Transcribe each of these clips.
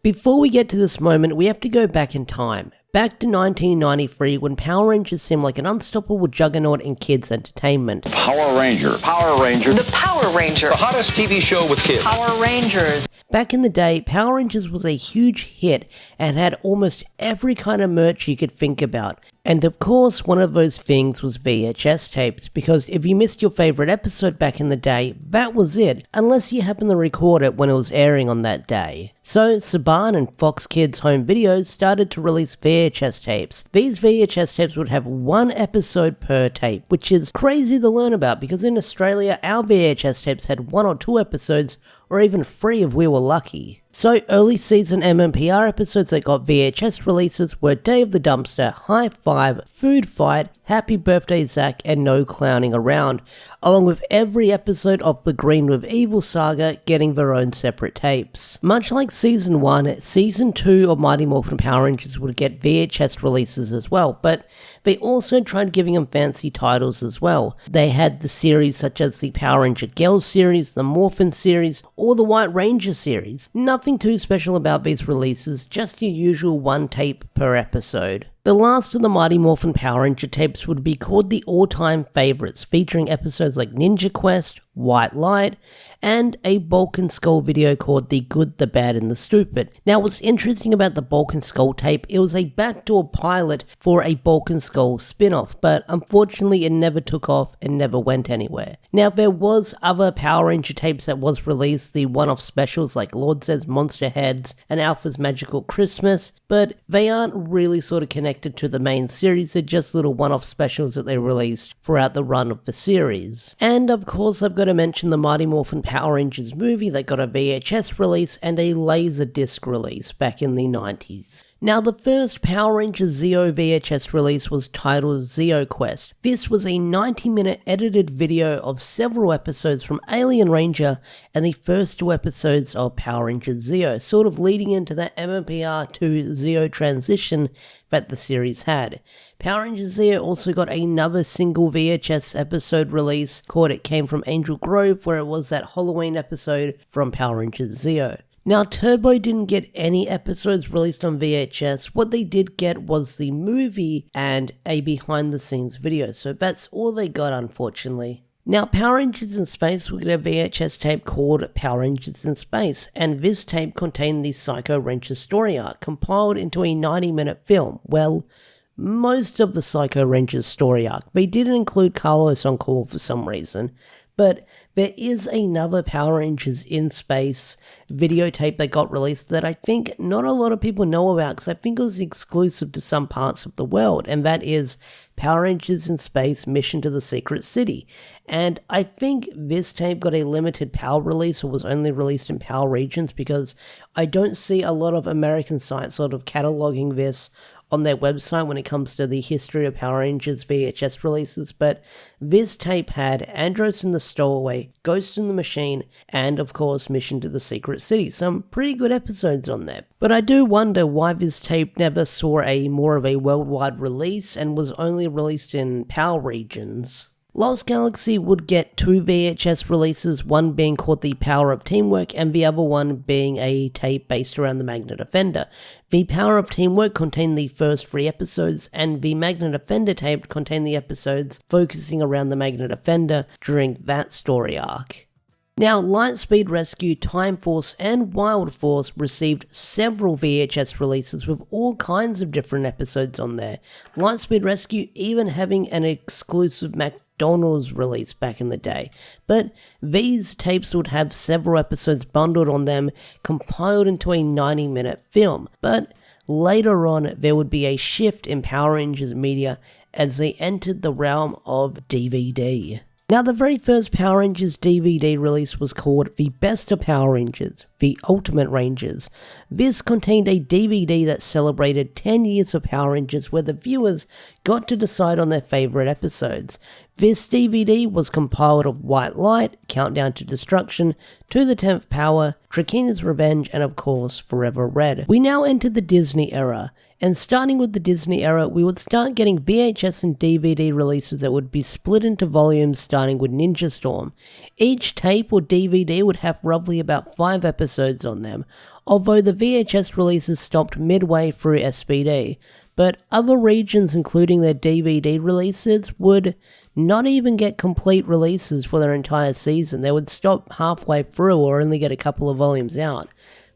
Before we get to this moment, we have to go back in time. Back to 1993, when Power Rangers seemed like an unstoppable juggernaut in kids' entertainment. Power Ranger. Power Ranger. The Power Ranger. The hottest TV show with kids. Power Rangers. Back in the day, Power Rangers was a huge hit and had almost every kind of merch you could think about. And of course, one of those things was VHS tapes, because if you missed your favorite episode back in the day, that was it, unless you happened to record it when it was airing on that day. So, Saban and Fox Kids Home Videos started to release VHS tapes. These VHS tapes would have one episode per tape, which is crazy to learn about, because in Australia, our VHS tapes had 1 or 2 episodes, or even 3 if we were lucky. So, early season MMPR episodes that got VHS releases were Day of the Dumpster, High Five, Food Fight, Happy Birthday Zach, and No Clowning Around, along with every episode of the Green with Evil saga getting their own separate tapes. Much like Season 1, Season 2 of Mighty Morphin Power Rangers would get VHS releases as well, but they also tried giving them fancy titles as well. They had the series such as the Power Ranger Girls series, the Morphin series, or the White Ranger series. Nothing too special about these releases, just your usual one tape per episode. The last of the Mighty Morphin Power Ranger tapes would be called the all-time favorites, featuring episodes like Ninja Quest, White Light, and a Bulk and Skull video called The Good, the Bad, and the Stupid. Now, what's interesting about the Bulk and Skull tape, it was a backdoor pilot for a Bulk and Skull spin-off, but unfortunately it never took off and never went anywhere. Now, there was other Power Ranger tapes that was released, the one-off specials like Lord Zed's Monster Heads and Alpha's Magical Christmas, but they aren't really sort of connected to the main series. They're just little one-off specials that they released throughout the run of the series. And of course, I've got to mention the Mighty Morphin Power Rangers movie that got a VHS release and a Laserdisc release back in the 90s. Now, the first Power Rangers Zeo VHS release was titled Zeo Quest. This was a 90-minute edited video of several episodes from Alien Ranger and the first 2 episodes of Power Rangers Zeo, sort of leading into that MMPR to Zeo transition that the series had. Power Rangers Zeo also got another single VHS episode release called It Came From Angel Grove, where it was that Halloween episode from Power Rangers Zeo. Now, Turbo didn't get any episodes released on VHS. What they did get was the movie and a behind-the-scenes video, so that's all they got, unfortunately. Now, Power Rangers in Space will get a VHS tape called Power Rangers in Space, and this tape contained the Psycho Ranger story arc, compiled into a 90-minute film. Well, most of the Psycho Rangers story arc. They didn't include Carlos on call for some reason, but there is another Power Rangers in Space videotape that got released that I think not a lot of people know about, because I think it was exclusive to some parts of the world, and that is Power Rangers in Space Mission to the Secret City. And I think this tape got a limited PAL release, or was only released in PAL regions, because I don't see a lot of American sites sort of cataloging this on their website when it comes to the history of Power Rangers VHS releases, but this tape had Andros and the Stowaway, Ghost in the Machine, and of course Mission to the Secret City. Some pretty good episodes on there. But I do wonder why this tape never saw a more of a worldwide release and was only released in PAL regions. Lost Galaxy would get 2 VHS releases, one being called The Power of Teamwork and the other one being a tape based around the Magnet Offender. The Power of Teamwork contained the first 3 episodes, and the Magnet Offender tape contained the episodes focusing around the Magnet Offender during that story arc. Now, Lightspeed Rescue, Time Force, and Wild Force received several VHS releases with all kinds of different episodes on there. Lightspeed Rescue even having an exclusive McDonald's release back in the day. But these tapes would have several episodes bundled on them, compiled into a 90-minute film. But later on, there would be a shift in Power Rangers media as they entered the realm of DVD. Now, the very first Power Rangers DVD release was called The Best of Power Rangers, The Ultimate Rangers. This contained a DVD that celebrated 10 years of Power Rangers, where the viewers got to decide on their favourite episodes. This DVD was compiled of White Light, Countdown to Destruction, To the 10th Power, Trakeena's Revenge, and of course, Forever Red. We now entered the Disney era, and starting with the Disney era, we would start getting VHS and DVD releases that would be split into volumes, starting with Ninja Storm. Each tape or DVD would have roughly about 5 episodes episodes on them, although the VHS releases stopped midway through SPD. But other regions, including their DVD releases, would not even get complete releases for their entire season. They would stop halfway through or only get a couple of volumes out.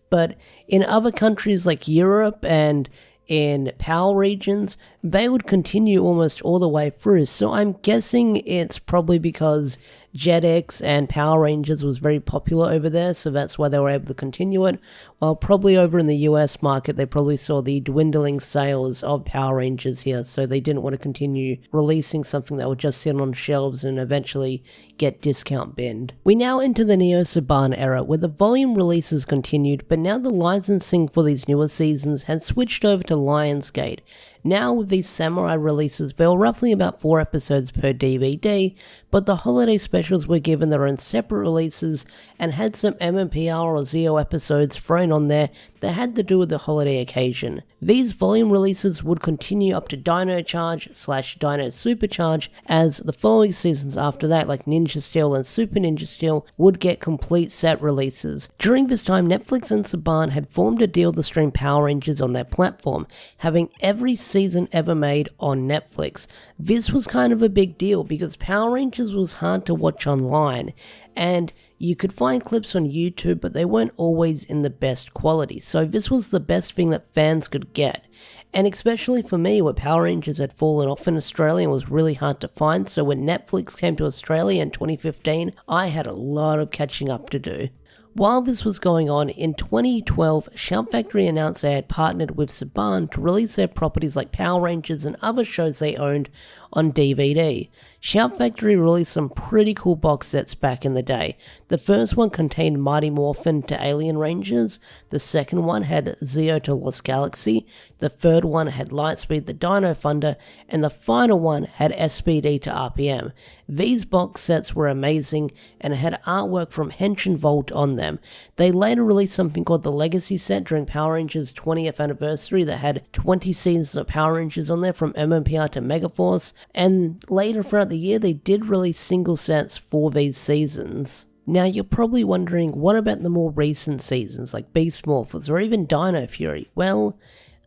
But in other countries like Europe and in PAL regions, they would continue almost all the way through. So I'm guessing it's probably because Jetix and Power Rangers was very popular over there, so that's why they were able to continue it. While probably over in the US market, they probably saw the dwindling sales of Power Rangers here, so they didn't want to continue releasing something that would just sit on shelves and eventually get discount binned. We now enter the Neo Saban era, where the volume releases continued, but now the licensing for these newer seasons had switched over to Lionsgate. Now with these Samurai releases, there were roughly about 4 episodes per DVD, but the holiday specials were given their own separate releases and had some MMPR or Zeo episodes thrown on there that had to do with the holiday occasion. These volume releases would continue up to Dino Charge / Dino Supercharge, as the following seasons after that, like Ninja Steel and Super Ninja Steel, would get complete set releases. During this time, Netflix and Saban had formed a deal to stream Power Rangers on their platform, having every season ever made on Netflix. This was kind of a big deal because Power Rangers was hard to watch online, and you could find clips on YouTube, but they weren't always in the best quality, so this was the best thing that fans could get. And especially for me, where Power Rangers had fallen off in Australia and was really hard to find, so when Netflix came to Australia in 2015, I had a lot of catching up to do. While this was going on, in 2012, Shout Factory announced they had partnered with Saban to release their properties like Power Rangers and other shows they owned on DVD. Shout Factory released some pretty cool box sets back in the day. The first one contained Mighty Morphin to Alien Rangers, the second one had Zeo to Lost Galaxy, the third one had Lightspeed the Dino Thunder, and the final one had SPD to RPM. These box sets were amazing and had artwork from Henshin Vault on them. They later released something called the Legacy set during Power Rangers 20th anniversary that had 20 seasons of Power Rangers on there from MMPR to Megaforce, and later throughout the year they did release single sets for these seasons. Now you're probably wondering, what about the more recent seasons like Beast Morphers or even Dino Fury? Well,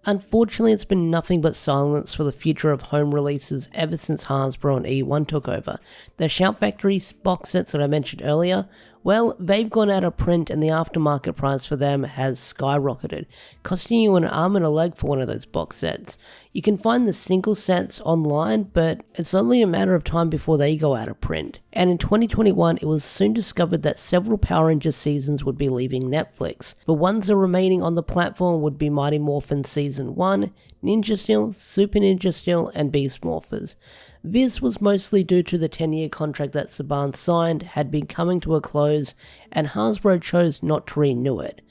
unfortunately, it's been nothing but silence for the future of home releases ever since Hasbro and E1 took over. The Shout Factory box sets that I mentioned earlier, well, they've gone out of print and the aftermarket price for them has skyrocketed, costing you an arm and a leg for one of those box sets. You can find the single sets online, but it's only a matter of time before they go out of print. And in 2021, it was soon discovered that several Power Rangers seasons would be leaving Netflix. The ones that are remaining on the platform would be Mighty Morphin Season 1, Ninja Steel, Super Ninja Steel, and Beast Morphers. This was mostly due to the 10-year contract that Saban signed had been coming to a close, and Hasbro chose not to renew it.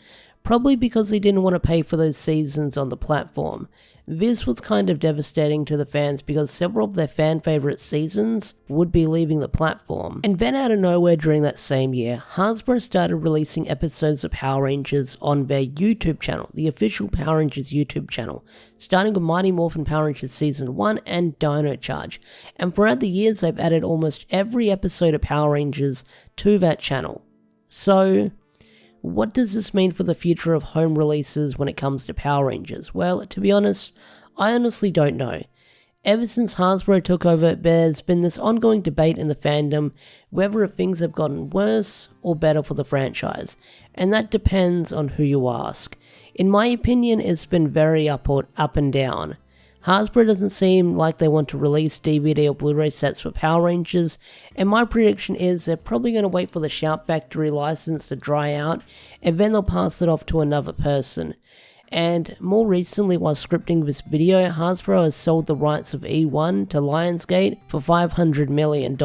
Probably because they didn't want to pay for those seasons on the platform. This was kind of devastating to the fans because several of their fan favorite seasons would be leaving the platform. And then out of nowhere during that same year, Hasbro started releasing episodes of Power Rangers on their YouTube channel, the official Power Rangers YouTube channel, starting with Mighty Morphin Power Rangers Season 1 and Dino Charge. And throughout the years, they've added almost every episode of Power Rangers to that channel. So, what does this mean for the future of home releases when it comes to Power Rangers? Well, to be honest, I honestly don't know. Ever since Hasbro took over, there's been this ongoing debate in the fandom whether things have gotten worse or better for the franchise, and that depends on who you ask. In my opinion, it's been very up and down. Hasbro doesn't seem like they want to release DVD or Blu-ray sets for Power Rangers, and my prediction is they're probably going to wait for the Shout Factory license to dry out, and then they'll pass it off to another person. And more recently, while scripting this video, Hasbro has sold the rights of E1 to Lionsgate for $500 million.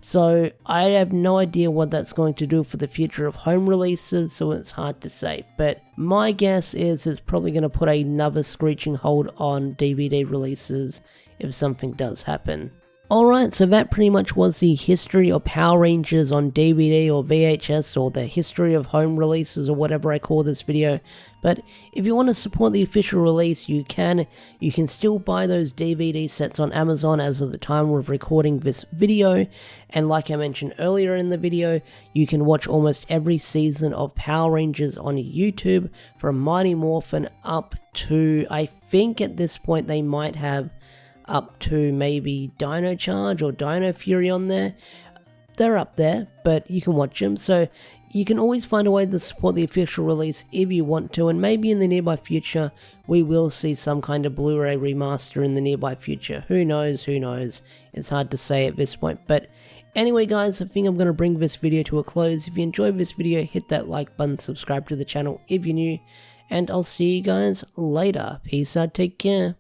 So I have no idea what that's going to do for the future of home releases, so it's hard to say. But my guess is it's probably going to put another screeching hold on DVD releases if something does happen. Alright, so that pretty much was the history of Power Rangers on DVD or VHS, or the history of home releases, or whatever I call this video. But if you want to support the official release, you can. You can still buy those DVD sets on Amazon as of the time of recording this video. And like I mentioned earlier in the video, you can watch almost every season of Power Rangers on YouTube, from Mighty Morphin up to, I think at this point they might have up to maybe Dino Charge or Dino Fury on there. They're up there, but you can watch them, so you can always find a way to support the official release if you want to, and maybe in the nearby future we will see some kind of Blu-ray remaster in the nearby future. Who knows, it's hard to say at this point. But anyway guys, I think I'm going to bring this video to a close. If you enjoyed this video, hit that like button, subscribe to the channel if you're new, and I'll see you guys later. Peace out, take care.